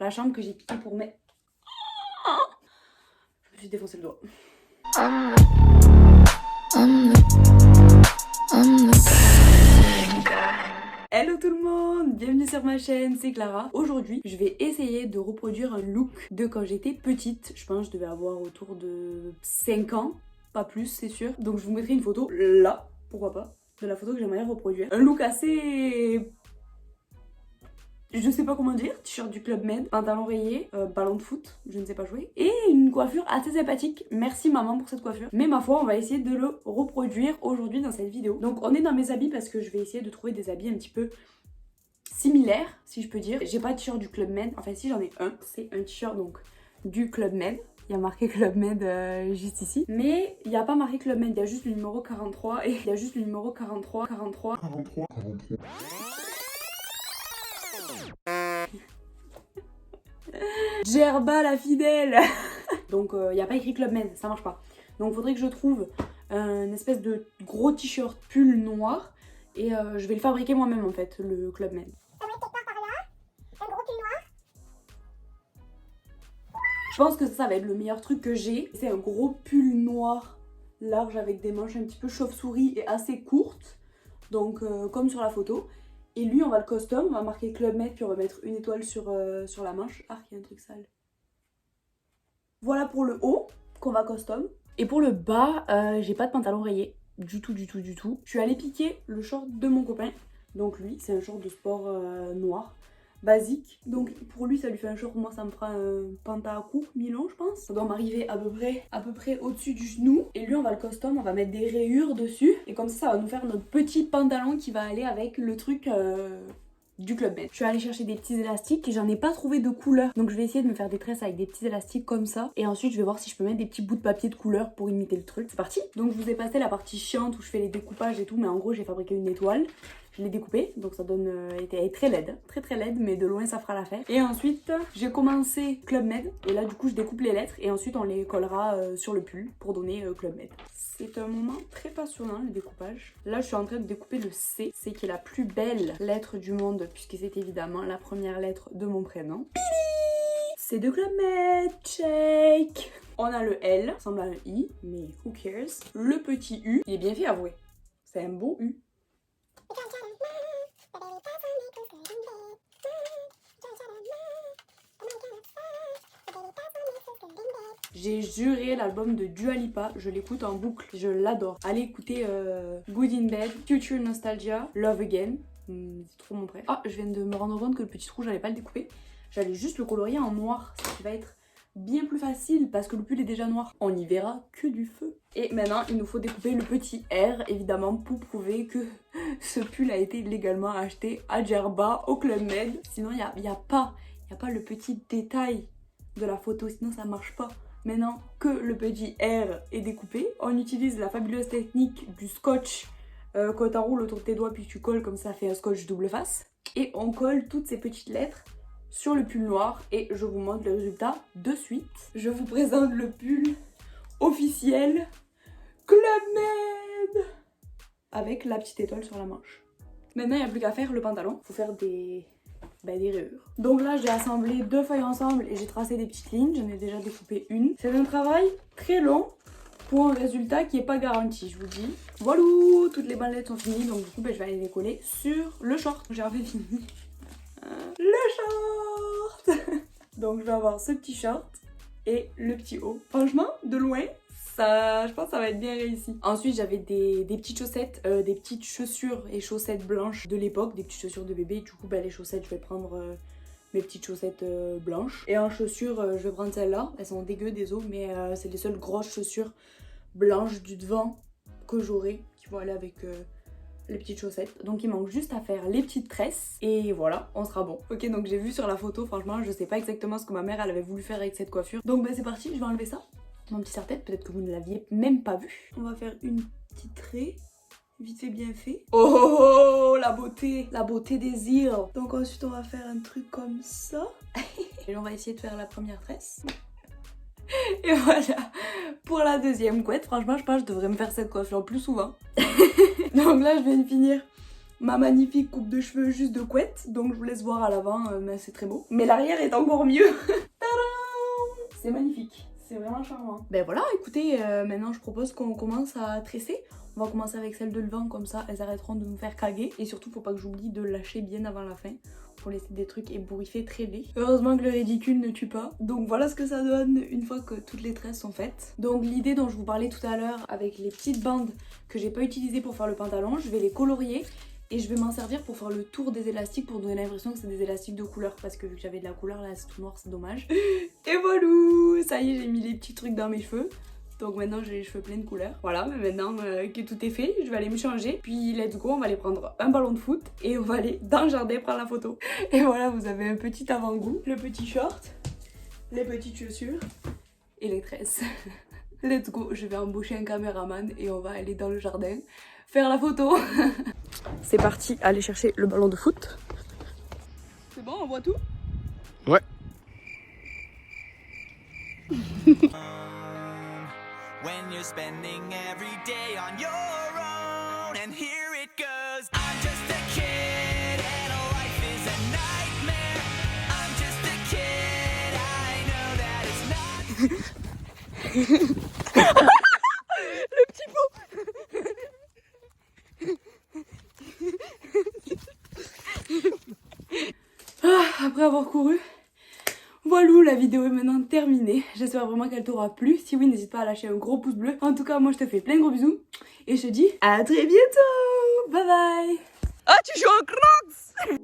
la chambre que j'ai piquée pour mes... Je me suis défoncé le doigt. Hello tout le monde, bienvenue sur ma chaîne, c'est Clara. Aujourd'hui, je vais essayer de reproduire un look de quand j'étais petite. Je pense que je devais avoir autour de 5 ans, pas plus c'est sûr. Donc je vous mettrai une photo là, pourquoi pas, de la photo que j'aimerais reproduire. Un look assez... je sais pas comment dire, t-shirt du Club Med, pantalon rayé, ballon de foot, je ne sais pas jouer, et une coiffure assez sympathique. Merci maman pour cette coiffure. Mais ma foi, on va essayer de le reproduire aujourd'hui dans cette vidéo. Donc on est dans mes habits parce que je vais essayer de trouver des habits un petit peu similaires, si je peux dire. J'ai pas de t-shirt du Club Med, enfin si j'en ai un, c'est un t-shirt donc du Club Med. Il y a marqué Club Med juste ici. Mais il n'y a pas marqué Club Med, il y a juste le numéro 43 et il y a juste le numéro 43. Gerba la fidèle. Donc il n'y a pas écrit Club Med, ça marche pas. Donc faudrait que je trouve une espèce de gros t-shirt pull noir et je vais le fabriquer moi-même en fait, le Club Med. Je pense que ça va être le meilleur truc que j'ai. C'est un gros pull noir large avec des manches un petit peu chauve-souris et assez courtes. Donc comme sur la photo. Et lui on va le custom, on va marquer Club Med puis on va mettre une étoile sur la manche. Ah, il y a un truc sale. Voilà pour le haut qu'on va custom. Et pour le bas, j'ai pas de pantalon rayé. Du tout. Je suis allée piquer le short de mon copain. Donc lui, c'est un short de sport noir. Basique. Donc pour lui, ça lui fait un short. Moi, ça me fera un panta à court, mi-long, je pense. Ça doit m'arriver à peu près au-dessus du genou. Et lui, on va le custom, on va mettre des rayures dessus. Et comme ça va nous faire notre petit pantalon qui va aller avec le truc... du Club Med. Je suis allée chercher des petits élastiques et j'en ai pas trouvé de couleur. Donc je vais essayer de me faire des tresses avec des petits élastiques comme ça. Et ensuite je vais voir si je peux mettre des petits bouts de papier de couleur pour imiter le truc. C'est parti. Donc je vous ai passé la partie chiante où je fais les découpages et tout. Mais en gros j'ai fabriqué une étoile. Je l'ai découpée. Donc ça donne... elle est très laide. Très laide. Mais de loin ça fera l'affaire. Et ensuite j'ai commencé Club Med. Et là du coup je découpe les lettres. Et ensuite on les collera sur le pull pour donner Club Med. C'est un moment très passionnant le découpage. Là je suis en train de découper le C. C qui est la plus belle lettre du monde puisque c'est évidemment la première lettre de mon prénom. C'est de Club Med, check. On a le L, ça ressemble à un I, mais who cares. Le petit U, il est bien fait avouer. C'est un beau U. J'ai juré l'album de Dua Lipa, je l'écoute en boucle, je l'adore. Allez écouter Good in Bed, Future Nostalgia, Love Again, c'est trop mon préf. Ah, je viens de me rendre compte que le petit trou, j'allais pas le découper. J'allais juste le colorier en noir, ce qui va être bien plus facile parce que le pull est déjà noir. On n'y verra que du feu. Et maintenant, il nous faut découper le petit R, évidemment, pour prouver que ce pull a été légalement acheté à Gerba, au Club Med. Sinon, il n'y a pas le petit détail de la photo, sinon ça marche pas. Maintenant que le petit R est découpé, on utilise la fabuleuse technique du scotch que t'enroules autour de tes doigts puis tu colles comme ça fait un scotch double face. Et on colle toutes ces petites lettres sur le pull noir et je vous montre le résultat de suite. Je vous présente le pull officiel Club Med avec la petite étoile sur la manche. Maintenant il n'y a plus qu'à faire le pantalon. Faut faire des rayures. Donc là j'ai assemblé deux feuilles ensemble et j'ai tracé des petites lignes, j'en ai déjà découpé une. C'est un travail très long pour un résultat qui n'est pas garanti, je vous dis. Voilà, toutes les ballettes sont finies, donc du coup je vais aller les coller sur le short. J'ai enfin fini le short. Donc je vais avoir ce petit short et le petit haut. Franchement, de loin, ça, je pense que ça va être bien réussi. Ensuite j'avais des petites chaussettes, des petites chaussures et chaussettes blanches de l'époque, des petites chaussures de bébé. Du coup les chaussettes je vais prendre mes petites chaussettes blanches. Et en chaussures je vais prendre celles-là, elles sont dégueu désolé mais c'est les seules grosses chaussures blanches du devant que j'aurai qui vont aller avec les petites chaussettes. Donc il manque juste à faire les petites tresses et voilà, on sera bon. Ok, donc j'ai vu sur la photo, franchement je sais pas exactement ce que ma mère elle avait voulu faire avec cette coiffure. Donc c'est parti, je vais enlever ça. Mon petit serre-tête, peut-être que vous ne l'aviez même pas vu. On va faire une petite trait, vite fait bien fait. Oh, la beauté des îles. Donc ensuite on va faire un truc comme ça. Et on va essayer de faire la première tresse. Et voilà, pour la deuxième couette, franchement je pense que je devrais me faire cette coiffure plus souvent. Donc là je viens de finir ma magnifique coupe de cheveux juste de couette. Donc je vous laisse voir à l'avant, mais c'est très beau. Mais l'arrière est encore mieux. Tadam! C'est magnifique, c'est vraiment charmant. Ben voilà, écoutez, maintenant je propose qu'on commence à tresser. On va commencer avec celle de Levant, comme ça elles arrêteront de me faire caguer. Et surtout faut pas que j'oublie de lâcher bien avant la fin pour laisser des trucs ébouriffés très laids. Heureusement que le ridicule ne tue pas. Donc voilà ce que ça donne une fois que toutes les tresses sont faites. Donc l'idée dont je vous parlais tout à l'heure avec les petites bandes que j'ai pas utilisées pour faire le pantalon, je vais les colorier et je vais m'en servir pour faire le tour des élastiques pour donner l'impression que c'est des élastiques de couleur, parce que vu que j'avais de la couleur là c'est tout noir, c'est dommage. Et voilà, ça y est, j'ai mis les petits trucs dans mes cheveux. Donc maintenant j'ai les cheveux pleins de couleurs. Voilà, mais maintenant que tout est fait, je vais aller me changer. Puis let's go, on va aller prendre un ballon de foot et on va aller dans le jardin prendre la photo. Et voilà, vous avez un petit avant-goût. Le petit short, les petites chaussures et les tresses. Let's go, je vais embaucher un caméraman et on va aller dans le jardin faire la photo. C'est parti, aller chercher le ballon de foot. C'est bon, on voit tout? Ouais. When you're spending every day on your own, and here it goes. I'm just a kid and life is a nightmare. I'm just a kid, I know that it's not. Le petit pot. Après avoir couru, voilà, la vidéo est maintenant terminée. J'espère vraiment qu'elle t'aura plu. Si oui, n'hésite pas à lâcher un gros pouce bleu. En tout cas, moi je te fais plein de gros bisous. Et je te dis à très bientôt. Bye bye. Ah, tu joues en Crocs.